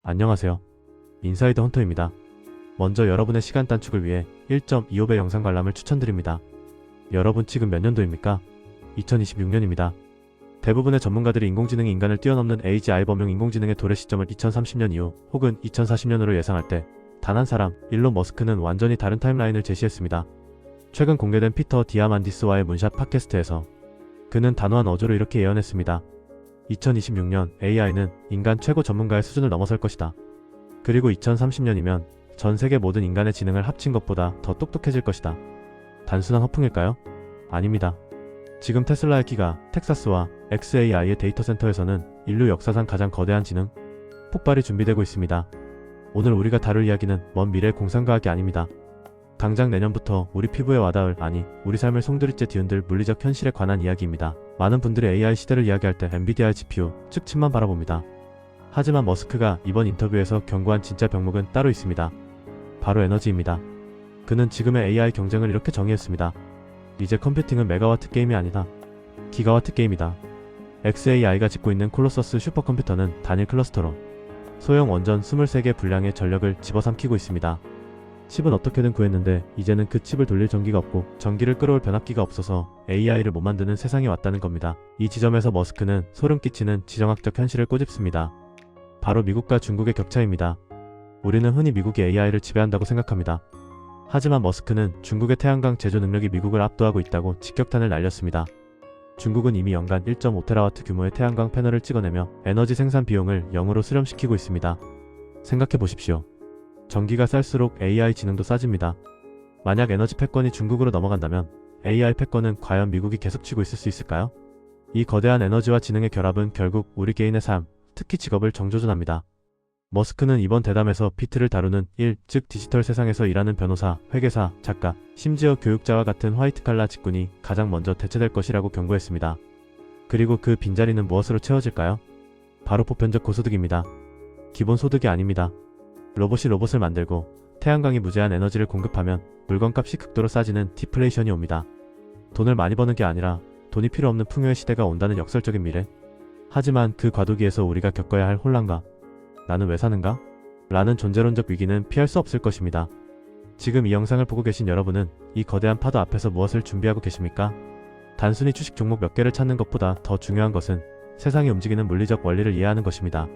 안녕하세요. 인사이드 헌터입니다. 먼저 여러분의 시간 단축을 위해 1.25배 영상 관람을 추천드립니다. 여러분 지금 몇 년도입니까? 2026년입니다. 대부분의 전문가들이 인공지능이 인간을 뛰어넘는 AGI 범용 인공지능의 도래 시점을 2030년 이후 혹은 2040년으로 예상할 때 단 한 사람, 일론 머스크는 완전히 다른 타임라인을 제시했습니다. 최근 공개된 피터 디아만디스와의 문샷 팟캐스트에서 그는 단호한 어조로 이렇게 예언했습니다. 2026년 AI는 인간 최고 전문가의 수준을 넘어설 것이다. 그리고 2030년이면 전 세계 모든 인간의 지능을 합친 것보다 더 똑똑해질 것이다. 단순한 허풍일까요? 아닙니다. 지금 테슬라의 기가 텍사스와 XAI의 데이터 센터에서는 인류 역사상 가장 거대한 지능 폭발이 준비되고 있습니다. 오늘 우리가 다룰 이야기는 먼 미래 공상과학이 아닙니다. 당장 내년부터 우리 피부에 와닿을, 아니 우리 삶을 송두리째 뒤흔들 물리적 현실에 관한 이야기입니다. 많은 분들이 AI 시대를 이야기할 때 엔비디아의 GPU, 즉 칩만 바라봅니다. 하지만 머스크가 이번 인터뷰에서 경고한 진짜 병목은 따로 있습니다. 바로 에너지입니다. 그는 지금의 AI 경쟁을 이렇게 정의했습니다. 이제 컴퓨팅은 메가와트 게임이 아니다. 기가와트 게임이다. XAI가 짓고 있는 콜로서스 슈퍼컴퓨터는 단일 클러스터로 소형 원전 23개 분량의 전력을 집어삼키고 있습니다. 칩은 어떻게든 구했는데 이제는 그 칩을 돌릴 전기가 없고 전기를 끌어올 변압기가 없어서 AI를 못 만드는 세상이 왔다는 겁니다. 이 지점에서 머스크는 소름 끼치는 지정학적 현실을 꼬집습니다. 바로 미국과 중국의 격차입니다. 우리는 흔히 미국이 AI를 지배한다고 생각합니다. 하지만 머스크는 중국의 태양광 제조 능력이 미국을 압도하고 있다고 직격탄을 날렸습니다. 중국은 이미 연간 1.5TW 규모의 태양광 패널을 찍어내며 에너지 생산 비용을 0으로 수렴시키고 있습니다. 생각해 보십시오. 전기가 쌀수록 AI 지능도 싸집니다. 만약 에너지 패권이 중국으로 넘어간다면 AI 패권은 과연 미국이 계속 쥐고 있을 수 있을까요? 이 거대한 에너지와 지능의 결합은 결국 우리 개인의 삶, 특히 직업을 정조준합니다. 머스크는 이번 대담에서 비트를 다루는 즉 디지털 세상에서 일하는 변호사, 회계사, 작가, 심지어 교육자와 같은 화이트칼라 직군이 가장 먼저 대체될 것이라고 경고했습니다. 그리고 그 빈자리는 무엇으로 채워질까요? 바로 보편적 고소득입니다. 기본소득이 아닙니다. 로봇이 로봇을 만들고 태양광이 무제한 에너지를 공급하면 물건값이 극도로 싸지는 디플레이션이 옵니다. 돈을 많이 버는 게 아니라 돈이 필요 없는 풍요의 시대가 온다는 역설적인 미래. 하지만 그 과도기에서 우리가 겪어야 할 혼란과 나는 왜 사는가? 라는 존재론적 위기는 피할 수 없을 것입니다. 지금 이 영상을 보고 계신 여러분은 이 거대한 파도 앞에서 무엇을 준비하고 계십니까? 단순히 주식 종목 몇 개를 찾는 것보다 더 중요한 것은 세상이 움직이는 물리적 원리를 이해하는 것입니다.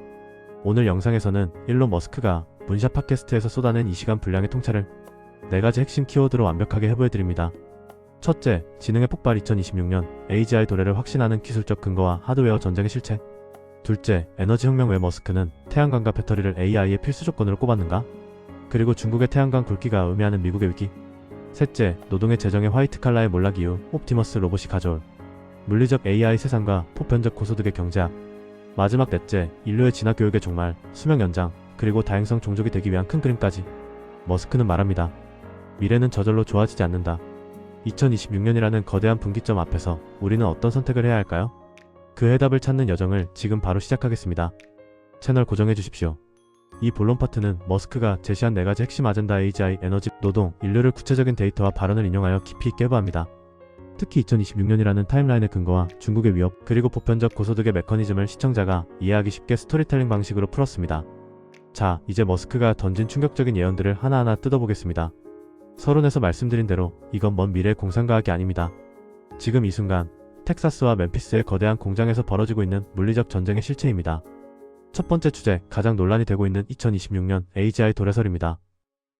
오늘 영상에서는 일론 머스크가 문샷 팟캐스트에서 쏟아낸 2시간 분량의 통찰을 4가지 핵심 키워드로 완벽하게 해부해드립니다. 첫째, 지능의 폭발 2026년 AGI 도래를 확신하는 기술적 근거와 하드웨어 전쟁의 실체. 둘째, 에너지 혁명 왜 머스크는 태양광과 배터리를 AI의 필수 조건으로 꼽았는가? 그리고 중국의 태양광 굵기가 의미하는 미국의 위기. 셋째, 노동의 재정의 화이트칼라의 몰락 이후 옵티머스 로봇이 가져올 물리적 AI 세상과 보편적 고소득의 경제학. 마지막 넷째, 인류의 진화 교육의 종말, 수명 연장, 그리고 다행성 종족이 되기 위한 큰 그림까지. 머스크는 말합니다. 미래는 저절로 좋아지지 않는다. 2026년이라는 거대한 분기점 앞에서 우리는 어떤 선택을 해야 할까요? 그 해답을 찾는 여정을 지금 바로 시작하겠습니다. 채널 고정해 주십시오. 이 본론 파트는 머스크가 제시한 4가지 핵심 아젠다 AGI, 에너지, 노동, 인류를 구체적인 데이터와 발언을 인용하여 깊이 있게 해부합니다. 특히 2026년이라는 타임라인의 근거와 중국의 위협, 그리고 보편적 고소득의 메커니즘을 시청자가 이해하기 쉽게 스토리텔링 방식으로 풀었습니다. 자, 이제 머스크가 던진 충격적인 예언들을 하나하나 뜯어보겠습니다. 서론에서 말씀드린 대로 이건 먼 미래의 공상과학이 아닙니다. 지금 이 순간 텍사스와 멤피스의 거대한 공장에서 벌어지고 있는 물리적 전쟁의 실체입니다. 첫 번째 주제, 가장 논란이 되고 있는 2026년 AGI 도래설입니다.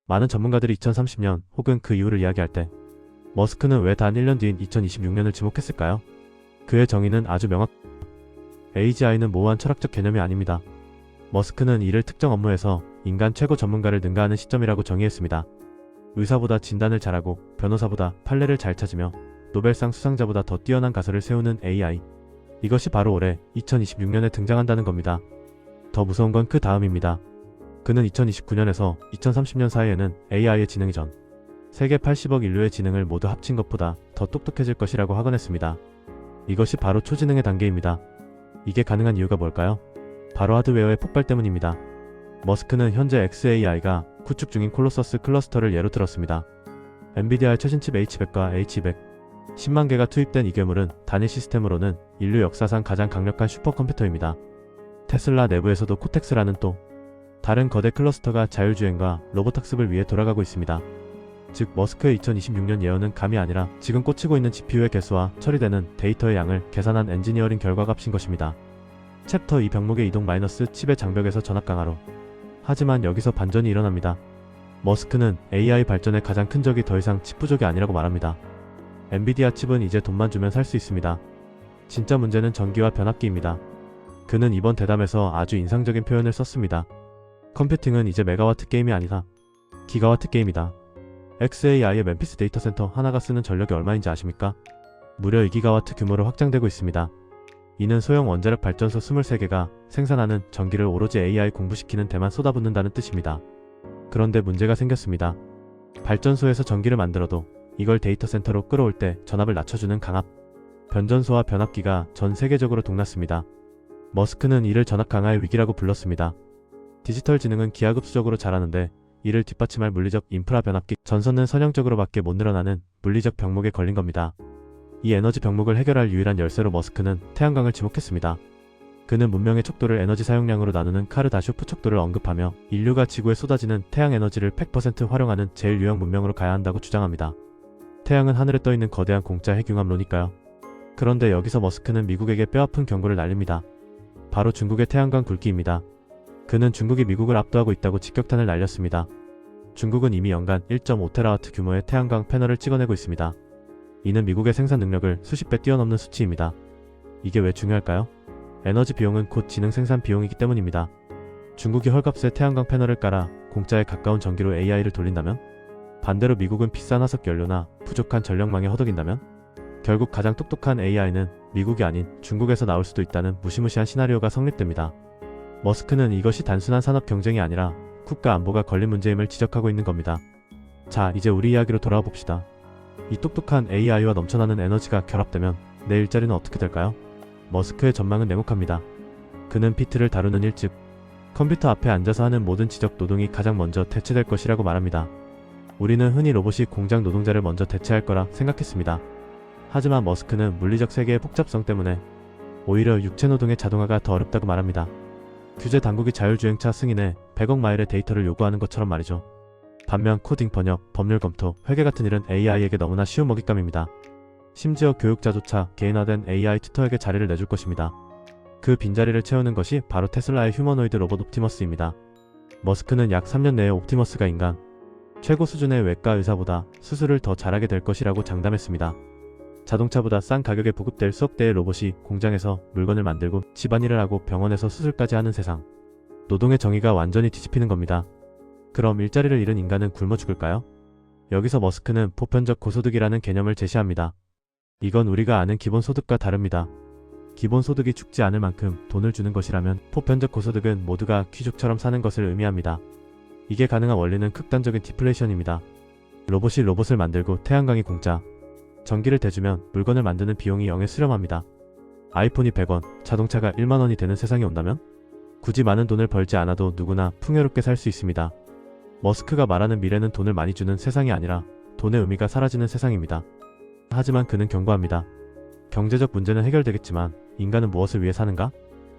많은 전문가들이 2030년 혹은 그 이후를 이야기할 때 머스크는 왜 단 1년 뒤인 2026년을 지목했을까요? 그의 정의는 아주 명확. AGI는 모호한 철학적 개념이 아닙니다. 머스크는 이를 특정 업무에서 인간 최고 전문가를 능가하는 시점이라고 정의했습니다. 의사보다 진단을 잘하고 변호사보다 판례를 잘 찾으며 노벨상 수상자보다 더 뛰어난 가설을 세우는 AI. 이것이 바로 올해 2026년에 등장한다는 겁니다. 더 무서운 건 그 다음입니다. 그는 2029년에서 2030년 사이에는 AI의 지능이 전 세계 80억 인류의 지능을 모두 합친 것보다 더 똑똑해질 것이라고 확언했습니다. 이것이 바로 초지능의 단계입니다. 이게 가능한 이유가 뭘까요? 바로 하드웨어의 폭발 때문입니다. 머스크는 현재 XAI가 구축 중인 콜로서스 클러스터를 예로 들었습니다. 엔비디아의 최신 칩 H100과 H200, 10만 개가 투입된 이 괴물은 단일 시스템으로는 인류 역사상 가장 강력한 슈퍼컴퓨터입니다. 테슬라 내부에서도 코텍스라는 또 다른 거대 클러스터가 자율주행과 로봇학습을 위해 돌아가고 있습니다. 즉 머스크의 2026년 예언은 감이 아니라 지금 꽂히고 있는 GPU의 개수와 처리되는 데이터의 양을 계산한 엔지니어링 결과값인 것입니다. 챕터 2 병목의 이동 마이너스 칩의 장벽에서 전압 강화로. 하지만 여기서 반전이 일어납니다. 머스크는 AI 발전의 가장 큰 적이 더 이상 칩 부족이 아니라고 말합니다. 엔비디아 칩은 이제 돈만 주면 살 수 있습니다. 진짜 문제는 전기와 변압기입니다. 그는 이번 대담에서 아주 인상적인 표현을 썼습니다. 컴퓨팅은 이제 메가와트 게임이 아니다. 기가와트 게임이다. XAI의 멤피스 데이터 센터 하나가 쓰는 전력이 얼마인지 아십니까? 무려 2기가와트 규모로 확장되고 있습니다. 이는 소형 원자력 발전소 23개가 생산하는 전기를 오로지 AI 공부시키는 데만 쏟아붓는다는 뜻입니다. 그런데 문제가 생겼습니다. 발전소에서 전기를 만들어도 이걸 데이터 센터로 끌어올 때 전압을 낮춰주는 강압, 변전소와 변압기가 전 세계적으로 동났습니다. 머스크는 이를 전압 강화의 위기라고 불렀습니다. 디지털 지능은 기하급수적으로 자라는데 이를 뒷받침할 물리적 인프라 변압기, 전선은 선형적으로밖에 못 늘어나는 물리적 병목에 걸린 겁니다. 이 에너지 병목을 해결할 유일한 열쇠로 머스크는 태양광을 지목했습니다. 그는 문명의 척도를 에너지 사용량으로 나누는 카르다쇼프 척도를 언급하며 인류가 지구에 쏟아지는 태양 에너지를 100% 활용하는 제일 유형 문명으로 가야 한다고 주장합니다. 태양은 하늘에 떠있는 거대한 공짜 핵융합로니까요. 그런데 여기서 머스크는 미국에게 뼈아픈 경고를 날립니다. 바로 중국의 태양광 굵기입니다. 그는 중국이 미국을 압도하고 있다고 직격탄을 날렸습니다. 중국은 이미 연간 1.5테라와트 규모의 태양광 패널을 찍어내고 있습니다. 이는 미국의 생산 능력을 수십 배 뛰어넘는 수치입니다. 이게 왜 중요할까요? 에너지 비용은 곧 지능 생산 비용이기 때문입니다. 중국이 헐값에 태양광 패널을 깔아 공짜에 가까운 전기로 AI를 돌린다면? 반대로 미국은 비싼 화석 연료나 부족한 전력망에 허덕인다면? 결국 가장 똑똑한 AI는 미국이 아닌 중국에서 나올 수도 있다는 무시무시한 시나리오가 성립됩니다. 머스크는 이것이 단순한 산업 경쟁이 아니라 국가 안보가 걸린 문제임을 지적하고 있는 겁니다. 자, 이제 우리 이야기로 돌아와 봅시다. 이 똑똑한 AI와 넘쳐나는 에너지가 결합되면 내 일자리는 어떻게 될까요? 머스크의 전망은 냉혹합니다. 그는 피트를 다루는 일, 즉 컴퓨터 앞에 앉아서 하는 모든 지적 노동이 가장 먼저 대체될 것이라고 말합니다. 우리는 흔히 로봇이 공장 노동자를 먼저 대체할 거라 생각했습니다. 하지만 머스크는 물리적 세계의 복잡성 때문에 오히려 육체 노동의 자동화가 더 어렵다고 말합니다. 규제 당국이 자율주행차 승인에 100억 마일의 데이터를 요구하는 것처럼 말이죠. 반면 코딩, 번역, 법률 검토, 회계 같은 일은 AI에게 너무나 쉬운 먹잇감입니다. 심지어 교육자조차 개인화된 AI 튜터에게 자리를 내줄 것입니다. 그 빈자리를 채우는 것이 바로 테슬라의 휴머노이드 로봇 옵티머스입니다. 머스크는 약 3년 내에 옵티머스가 인간 최고 수준의 외과 의사보다 수술을 더 잘하게 될 것이라고 장담했습니다. 자동차보다 싼 가격에 보급될 수억 대의 로봇이 공장에서 물건을 만들고 집안일을 하고 병원에서 수술까지 하는 세상. 노동의 정의가 완전히 뒤집히는 겁니다. 그럼 일자리를 잃은 인간은 굶어 죽을까요? 여기서 머스크는 보편적 고소득이라는 개념을 제시합니다. 이건 우리가 아는 기본소득과 다릅니다. 기본소득이 죽지 않을 만큼 돈을 주는 것이라면 보편적 고소득은 모두가 귀족처럼 사는 것을 의미합니다. 이게 가능한 원리는 극단적인 디플레이션입니다. 로봇이 로봇을 만들고 태양광이 공짜. 전기를 대주면 물건을 만드는 비용이 0에 수렴합니다. 아이폰이 100원, 자동차가 1만원이 되는 세상이 온다면? 굳이 많은 돈을 벌지 않아도 누구나 풍요롭게 살 수 있습니다. 머스크가 말하는 미래는 돈을 많이 주는 세상이 아니라 돈의 의미가 사라지는 세상입니다. 하지만 그는 경고합니다. 경제적 문제는 해결되겠지만 인간은 무엇을 위해 사는가?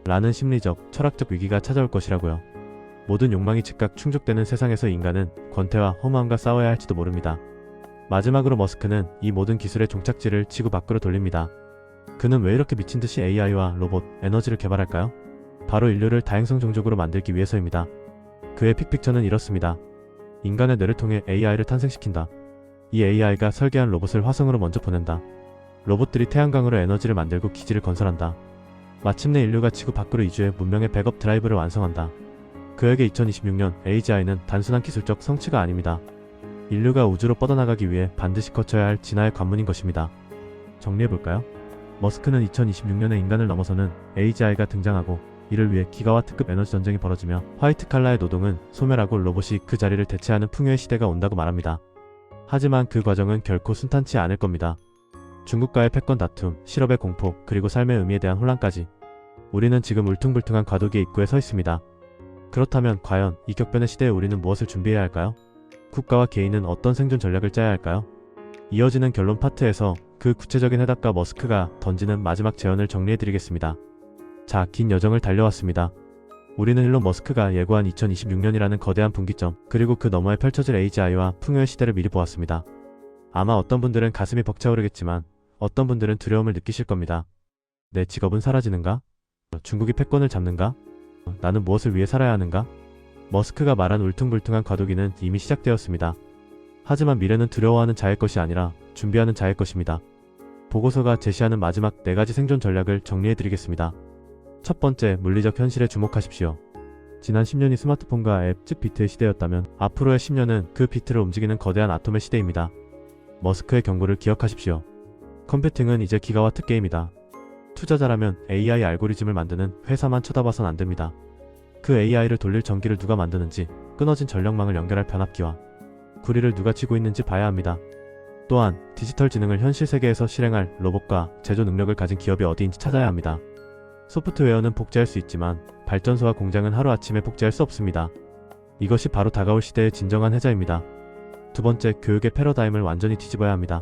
라는 심리적, 철학적 위기가 찾아올 것이라고요. 모든 욕망이 즉각 충족되는 세상에서 인간은 권태와 허무함과 싸워야 할지도 모릅니다. 마지막으로 머스크는 이 모든 기술의 종착지를 지구 밖으로 돌립니다. 그는 왜 이렇게 미친듯이 AI와 로봇, 에너지를 개발할까요? 바로 인류를 다행성 종족으로 만들기 위해서입니다. 그의 픽픽처는 이렇습니다. 인간의 뇌를 통해 AI를 탄생시킨다. 이 AI가 설계한 로봇을 화성으로 먼저 보낸다. 로봇들이 태양광으로 에너지를 만들고 기지를 건설한다. 마침내 인류가 지구 밖으로 이주해 문명의 백업 드라이브를 완성한다. 그에게 2026년 AGI는 단순한 기술적 성취가 아닙니다. 인류가 우주로 뻗어나가기 위해 반드시 거쳐야 할 진화의 관문인 것입니다. 정리해볼까요? 머스크는 2026년에 인간을 넘어서는 AGI가 등장하고 이를 위해 기가와트급 에너지 전쟁이 벌어지며 화이트 칼라의 노동은 소멸하고 로봇이 그 자리를 대체하는 풍요의 시대가 온다고 말합니다. 하지만 그 과정은 결코 순탄치 않을 겁니다. 중국과의 패권 다툼, 실업의 공포, 그리고 삶의 의미에 대한 혼란까지. 우리는 지금 울퉁불퉁한 과도기의 입구에 서 있습니다. 그렇다면 과연 이 격변의 시대에 우리는 무엇을 준비해야 할까요? 국가와 개인은 어떤 생존 전략을 짜야 할까요? 이어지는 결론 파트에서 그 구체적인 해답과 머스크가 던지는 마지막 제언을 정리해드리겠습니다. 자, 긴 여정을 달려왔습니다. 우리는 일론 머스크가 예고한 2026년이라는 거대한 분기점, 그리고 그 너머에 펼쳐질 AGI와 풍요의 시대를 미리 보았습니다. 아마 어떤 분들은 가슴이 벅차오르겠지만 어떤 분들은 두려움을 느끼실 겁니다. 내 직업은 사라지는가? 중국이 패권을 잡는가? 나는 무엇을 위해 살아야 하는가? 머스크가 말한 울퉁불퉁한 과도기는 이미 시작되었습니다. 하지만 미래는 두려워하는 자의 것이 아니라 준비하는 자의 것입니다. 보고서가 제시하는 마지막 4가지 생존 전략을 정리해드리겠습니다. 첫 번째, 물리적 현실에 주목하십시오. 지난 10년이 스마트폰과 앱, 즉 비트의 시대였다면 앞으로의 10년은 그 비트를 움직이는 거대한 아톰의 시대입니다. 머스크의 경고를 기억하십시오. 컴퓨팅은 이제 기가와 특게임이다. 투자자라면 AI 알고리즘을 만드는 회사만 쳐다봐선 안됩니다. 그 AI를 돌릴 전기를 누가 만드는지, 끊어진 전력망을 연결할 변압기와 구리를 누가 쥐고 있는지 봐야 합니다. 또한 디지털 지능을 현실 세계에서 실행할 로봇과 제조 능력을 가진 기업이 어디인지 찾아야 합니다. 소프트웨어는 복제할 수 있지만 발전소와 공장은 하루아침에 복제할 수 없습니다. 이것이 바로 다가올 시대의 진정한 해자입니다. 두 번째, 교육의 패러다임을 완전히 뒤집어야 합니다.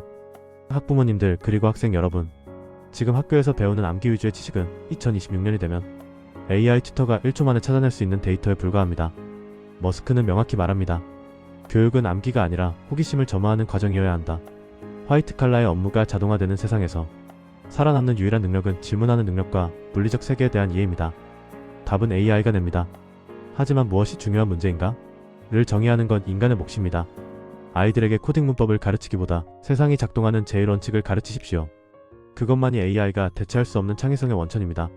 학부모님들 그리고 학생 여러분, 지금 학교에서 배우는 암기 위주의 지식은 2026년이 되면 AI 튜터가 1초 만에 찾아낼 수 있는 데이터에 불과합니다. 머스크는 명확히 말합니다. 교육은 암기가 아니라 호기심을 점화하는 과정이어야 한다. 화이트 칼라의 업무가 자동화되는 세상에서 살아남는 유일한 능력은 질문하는 능력과 물리적 세계에 대한 이해입니다. 답은 AI가 냅니다. 하지만 무엇이 중요한 문제인가? 를 정의하는 건 인간의 몫입니다. 아이들에게 코딩 문법을 가르치기보다 세상이 작동하는 제일 원칙을 가르치십시오. 그것만이 AI가 대체할 수 없는 창의성의 원천입니다.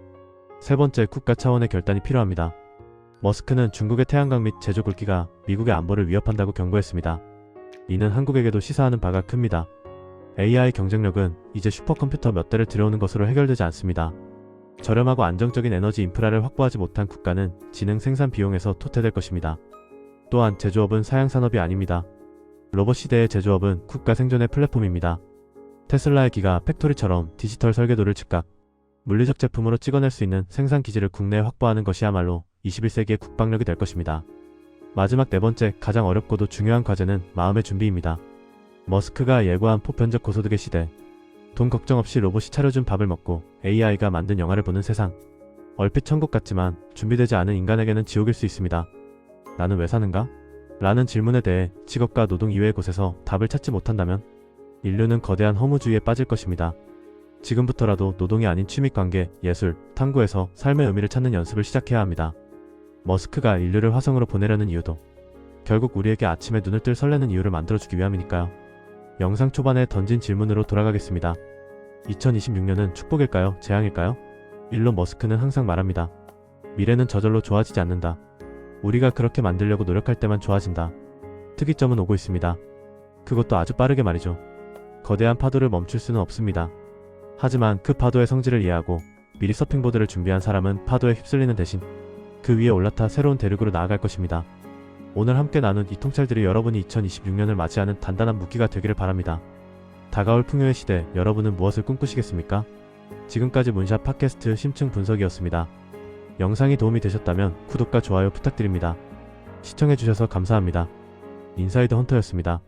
세 번째, 국가 차원의 결단이 필요합니다. 머스크는 중국의 태양광 및 제조 굴기가 미국의 안보를 위협한다고 경고했습니다. 이는 한국에게도 시사하는 바가 큽니다. AI 경쟁력은 이제 슈퍼컴퓨터 몇 대를 들여오는 것으로 해결되지 않습니다. 저렴하고 안정적인 에너지 인프라를 확보하지 못한 국가는 지능 생산 비용에서 토태될 것입니다. 또한 제조업은 사양산업이 아닙니다. 로봇 시대의 제조업은 국가 생존의 플랫폼입니다. 테슬라의 기가 팩토리처럼 디지털 설계도를 즉각 물리적 제품으로 찍어낼 수 있는 생산 기지를 국내에 확보하는 것이야말로 21세기의 국방력이 될 것입니다. 마지막 네 번째, 가장 어렵고도 중요한 과제는 마음의 준비입니다. 머스크가 예고한 보편적 고소득의 시대, 돈 걱정 없이 로봇이 차려준 밥을 먹고 AI가 만든 영화를 보는 세상. 얼핏 천국 같지만 준비되지 않은 인간에게는 지옥일 수 있습니다. 나는 왜 사는가? 라는 질문에 대해 직업과 노동 이외의 곳에서 답을 찾지 못한다면 인류는 거대한 허무주의에 빠질 것입니다. 지금부터라도 노동이 아닌 취미관계, 예술, 탐구에서 삶의 의미를 찾는 연습을 시작해야 합니다. 머스크가 인류를 화성으로 보내려는 이유도 결국 우리에게 아침에 눈을 뜰 설레는 이유를 만들어주기 위함이니까요. 영상 초반에 던진 질문으로 돌아가겠습니다. 2026년은 축복일까요? 재앙일까요? 일론 머스크는 항상 말합니다. 미래는 저절로 좋아지지 않는다. 우리가 그렇게 만들려고 노력할 때만 좋아진다. 특이점은 오고 있습니다. 그것도 아주 빠르게 말이죠. 거대한 파도를 멈출 수는 없습니다. 하지만 그 파도의 성질을 이해하고 미리 서핑보드를 준비한 사람은 파도에 휩쓸리는 대신 그 위에 올라타 새로운 대륙으로 나아갈 것입니다. 오늘 함께 나눈 이 통찰들이 여러분이 2026년을 맞이하는 단단한 무기가 되기를 바랍니다. 다가올 풍요의 시대, 여러분은 무엇을 꿈꾸시겠습니까? 지금까지 문샷 팟캐스트 심층 분석이었습니다. 영상이 도움이 되셨다면 구독과 좋아요 부탁드립니다. 시청해주셔서 감사합니다. 인사이드 헌터였습니다.